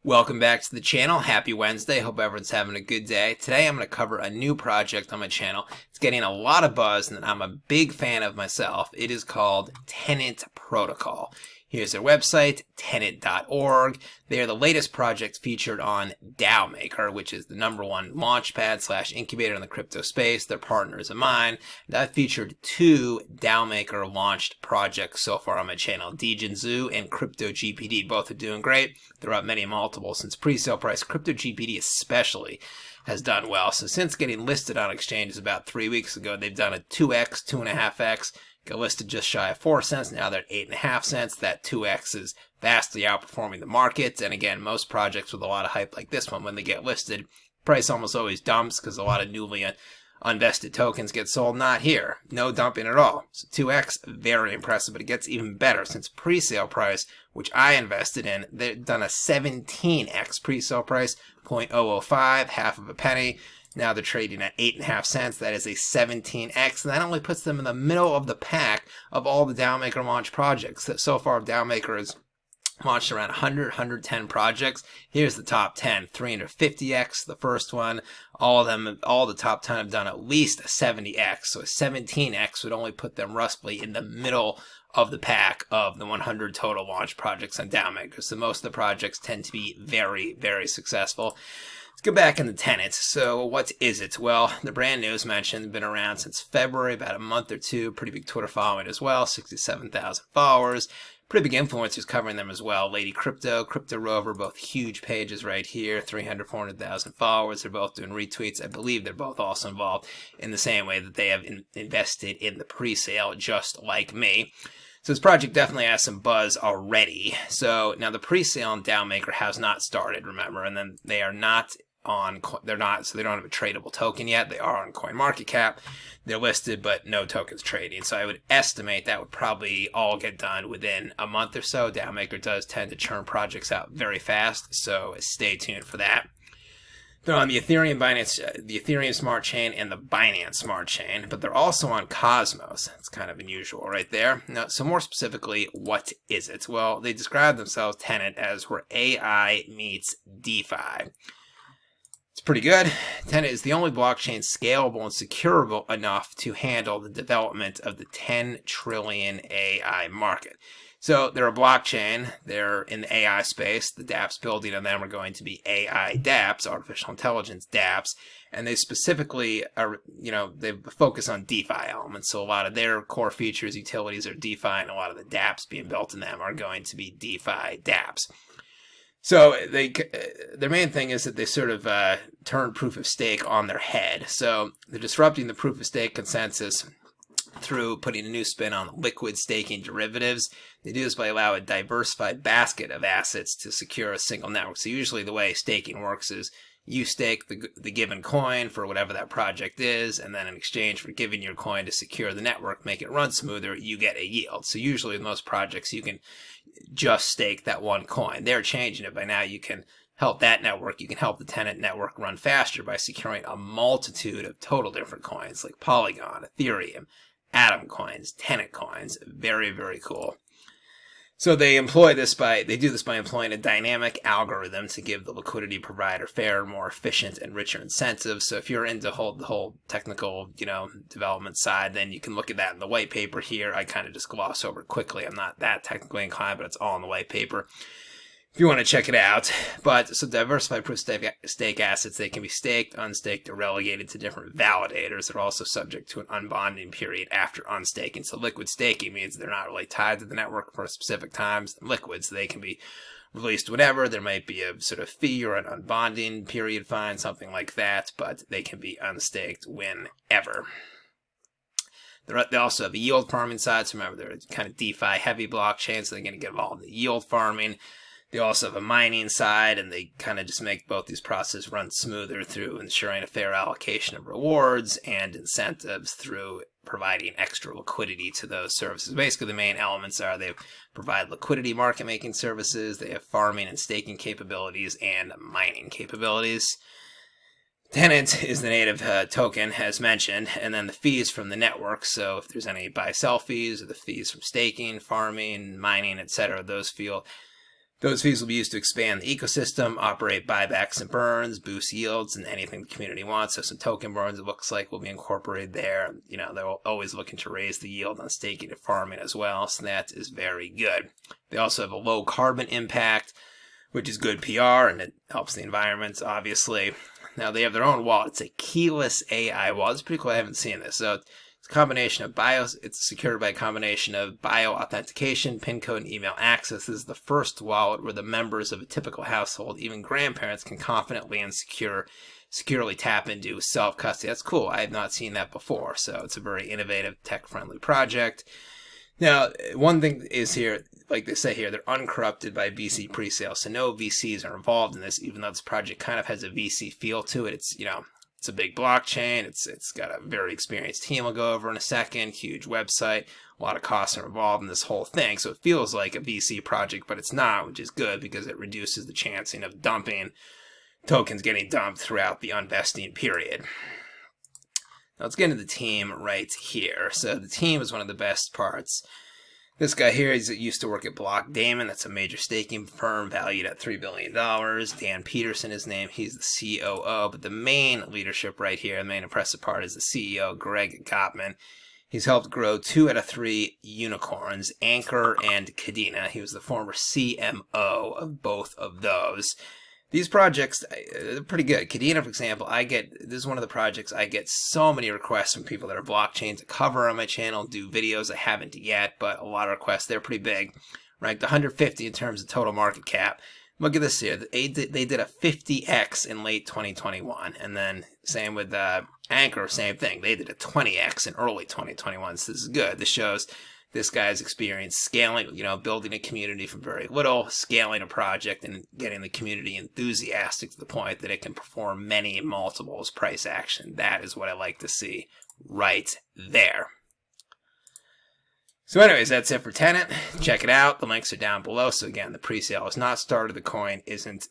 Welcome back to the channel. Happy Wednesday. Hope everyone's having a good day. Today I'm going to cover a new project on my channel. It's getting a lot of buzz and I'm a big fan of myself. It is called Tenet Protocol. Here's their website, tenet.org. They are the latest project featured on DAO Maker, which is the #1 launchpad / incubator in the crypto space. They're partners of mine. And I've featured 2 DAO Maker launched projects so far on my channel, Zoo and CryptoGPD. Both are doing great. They're up many multiples since pre-sale price. CryptoGPD especially has done well. So since getting listed on exchanges about 3 weeks ago, they've done a 2x, 2.5x. Got listed just shy of 4 cents. Now they're at 8.5 cents. That 2x is vastly outperforming the market. And again, most projects with a lot of hype like this one, when they get listed, price almost always dumps because a lot of newly unvested tokens get sold. Not here. No dumping at all. So 2x, very impressive. But it gets even better since pre-sale price, which I invested in, they've done a 17x pre-sale price, 0.005, half of a penny. Now they're trading at 8.5 cents. That is a 17x. And that only puts them in the middle of the pack of all the DAO Maker launch projects. So far, DAO Maker has launched around 110 projects. Here's the top 10. 350x, the first one. All of them, all the top 10 have done at least a 70x. So a 17x would only put them roughly in the middle of the pack of the 100 total launch projects on DAO Maker. So most of the projects tend to be very, very successful. Let's go back into Tenet. So what is it? Well, the brand new, as mentioned, been around since February, about a month or two. Pretty big Twitter following as well, 67,000 followers. Pretty big influencers covering them as well. Lady Crypto, Crypto Rover, both huge pages right here, 300, 400,000 followers. They're both doing retweets. I believe they're both also involved in the same way that they have invested in the pre-sale, just like me. So this project definitely has some buzz already. So now the pre-sale on DAO Maker has not started, remember, and then they are not on, so they don't have a tradable token yet. They are on CoinMarketCap. They're listed, but no tokens trading. So I would estimate that would probably all get done within a month or so. DAO Maker does tend to churn projects out very fast, so stay tuned for that. They're on the Ethereum Binance, the Ethereum Smart Chain, and the Binance Smart Chain, but they're also on Cosmos. It's kind of unusual right there. Now, so more specifically, what is it? Well, they describe themselves, Tenet, as where AI meets DeFi. It's pretty good. Tenet is the only blockchain scalable and securable enough to handle the development of the 10 trillion AI market. So they're a blockchain. They're in the AI space. The dApps building on them are going to be AI dApps, artificial intelligence dApps, and they specifically are, they focus on DeFi elements. So a lot of their core features, utilities are DeFi, and a lot of the dApps being built in them are going to be DeFi dApps. So their main thing is that they sort of turn proof of stake on their head. So they're disrupting the proof of stake consensus through putting a new spin on liquid staking derivatives. They do this by allowing a diversified basket of assets to secure a single network. So usually the way staking works is you stake the given coin for whatever that project is, and then in exchange for giving your coin to secure the network, make it run smoother, you get a yield. So usually with most projects, you can just stake that one coin. They're changing it by now. You can help that network. You can help the Tenet network run faster by securing a multitude of total different coins like Polygon, Ethereum, Atom coins, Tenet coins. Very, very cool. So they do this by employing a dynamic algorithm to give the liquidity provider fairer, more efficient, and richer incentives. So if you're into the whole technical, development side, then you can look at that in the white paper here. I kind of just gloss over it quickly. I'm not that technically inclined, but it's all in the white paper if you want to check it out. But so diversified proof stake assets, they can be staked, unstaked, or relegated to different validators. They're also subject to an unbonding period after unstaking. So liquid staking means they're not really tied to the network for specific times. Liquid, so they can be released whenever. There might be a sort of fee or an unbonding period fine, something like that, but they can be unstaked whenever. They also have a yield farming side. So remember, they're kind of DeFi heavy blockchain, so they're going to get involved in the yield farming. They also have a mining side, and they kind of just make both these processes run smoother through ensuring a fair allocation of rewards and incentives through providing extra liquidity to those services. Basically, the main elements are they provide liquidity market making services, they have farming and staking capabilities, and mining capabilities. Tenet is the native token, as mentioned, and then the fees from the network. So if there's any buy-sell fees or the fees from staking, farming, mining, etc., those Those fees will be used to expand the ecosystem, operate buybacks and burns, boost yields, and anything the community wants. So some token burns, it looks like, will be incorporated there. You know, they're always looking to raise the yield on staking and farming as well, so that is very good. They also have a low carbon impact, which is good PR, and it helps the environment, obviously. Now, they have their own wallet. It's a keyless AI wallet. It's pretty cool. I haven't seen this. So it's a combination of it's secured by a combination of bio authentication, PIN code, and email access. This is the first wallet where the members of a typical household, even grandparents, can confidently and securely tap into self-custody. That's cool. I have not seen that before. So it's a very innovative, tech-friendly project. Now, one thing is here, like they say here, they're uncorrupted by VC pre-sale. So no VCs are involved in this, even though this project kind of has a VC feel to it. It's, you know, it's a big blockchain. It's got a very experienced team we'll go over in a second. Huge website. A lot of costs are involved in this whole thing. So it feels like a VC project, but it's not, which is good because it reduces the chancing of tokens getting dumped throughout the unvesting period. Now let's get into the team right here. So the team is one of the best parts. This guy here, he used to work at Block Damon. That's a major staking firm valued at $3 billion. Dan Peterson, his name. He's the COO. But the main leadership right here, the main impressive part, is the CEO, Greg Gottman. He's helped grow 2 out of 3 unicorns, Anchor and Cadena. He was the former CMO of both of those. These projects are pretty good. Cadena, for example, this is one of the projects I get so many requests from people that are blockchains to cover on my channel, do videos. I haven't yet, but a lot of requests. They're pretty big. Ranked 150 in terms of total market cap. Look at this here. They did a 50x in late 2021. And then same with Anchor, same thing. They did a 20x in early 2021. So this is good. This shows this guy's experience scaling, building a community from very little, scaling a project, and getting the community enthusiastic to the point that it can perform many multiples price action. That is what I like to see right there. So anyways, that's it for Tenet. Check it out. The links are down below. So again, the pre-sale has not started. The coin isn't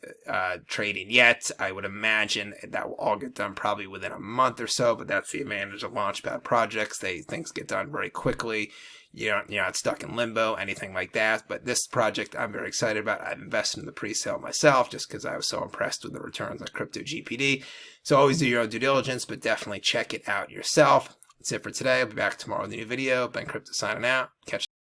trading yet. I would imagine that will all get done probably within a month or so, but that's the advantage of Launchpad projects. Things get done very quickly. You're not stuck in limbo, anything like that. But this project I'm very excited about. I've invested in the pre-sale myself just because I was so impressed with the returns on Crypto GPD. So always do your own due diligence, but definitely check it out yourself. That's it for today. I'll be back tomorrow with a new video. Ben Crypto signing out. Catch